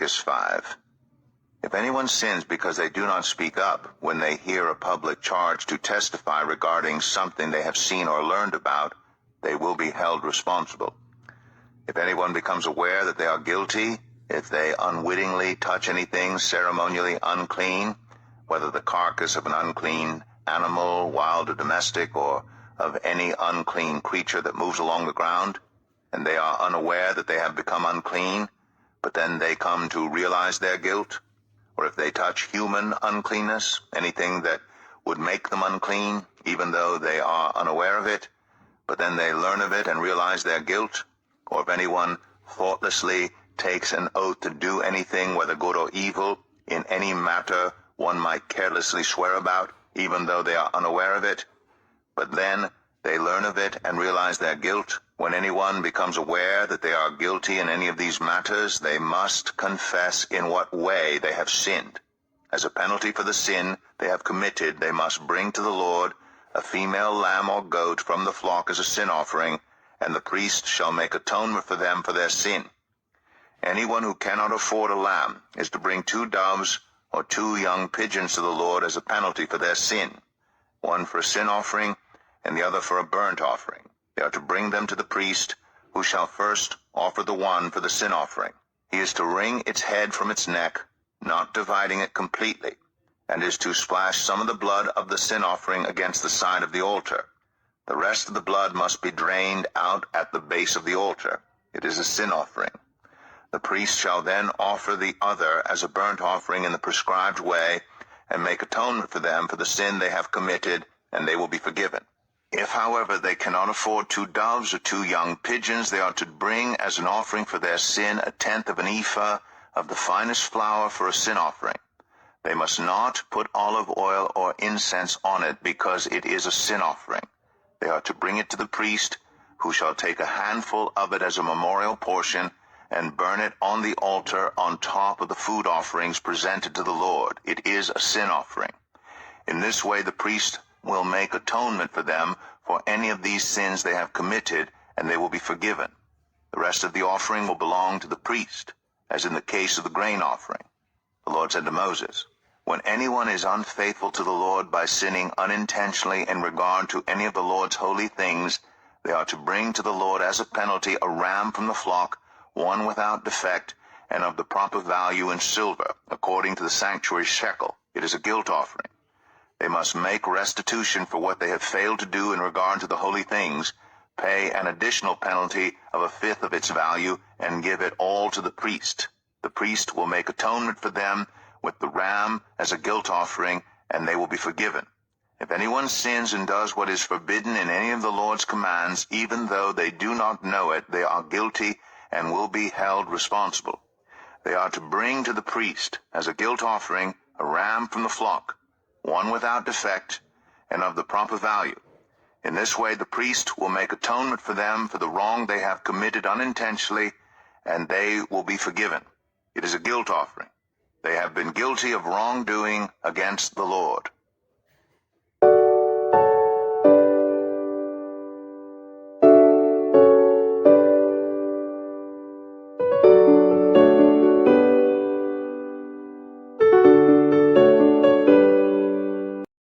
Leviticus 5. If anyone sins because they do not speak up when they hear a public charge to testify regarding something they have seen or learned about, they will be held responsible. If anyone becomes aware that they are guilty, if they unwittingly touch anything ceremonially unclean, whether the carcass of an unclean animal, wild or domestic, or of any unclean creature that moves along the ground, and they are unaware that they have become unclean, but then they come to realize their guilt, or if they touch human uncleanness, anything that would make them unclean, even though they are unaware of it, but then they learn of it and realize their guilt, or if anyone thoughtlessly takes an oath to do anything, whether good or evil, in any matter one might carelessly swear about, even though they are unaware of it, but then they learn of it and realize their guilt. When anyone becomes aware that they are guilty in any of these matters, they must confess in what way they have sinned. As a penalty for the sin they have committed, they must bring to the Lord a female lamb or goat from the flock as a sin offering, and the priest shall make atonement for them for their sin. Anyone who cannot afford a lamb is to bring 2 doves or 2 young pigeons to the Lord as a penalty for their sin, one for a sin offering and the other for a burnt offering. They are to bring them to the priest, who shall first offer the one for the sin offering. He is to wring its head from its neck, not dividing it completely, and is to splash some of the blood of the sin offering against the side of the altar. The rest of the blood must be drained out at the base of the altar. It is a sin offering. The priest shall then offer the other as a burnt offering in the prescribed way, and make atonement for them for the sin they have committed, and they will be forgiven. If, however, they cannot afford 2 doves or 2 young pigeons, they are to bring as an offering for their sin 1/10 of an ephah of the finest flour for a sin offering. They must not put olive oil or incense on it, because it is a sin offering. They are to bring it to the priest, who shall take a handful of it as a memorial portion, and burn it on the altar on top of the food offerings presented to the Lord. It is a sin offering. In this way the priest will make atonement for them for any of these sins they have committed, and they will be forgiven. The rest of the offering will belong to the priest, as in the case of the grain offering. The Lord said to Moses, "When anyone is unfaithful to the Lord by sinning unintentionally in regard to any of the Lord's holy things, they are to bring to the Lord as a penalty a ram from the flock, one without defect, and of the proper value in silver, according to the sanctuary shekel. It is a guilt offering. They must make restitution for what they have failed to do in regard to the holy things, pay an additional penalty of 1/5 of its value, and give it all to the priest. The priest will make atonement for them with the ram as a guilt offering, and they will be forgiven. If anyone sins and does what is forbidden in any of the Lord's commands, even though they do not know it, they are guilty and will be held responsible. They are to bring to the priest as a guilt offering a ram from the flock, one without defect, and of the proper value. In this way the priest will make atonement for them for the wrong they have committed unintentionally, and they will be forgiven. It is a guilt offering. They have been guilty of wrongdoing against the Lord.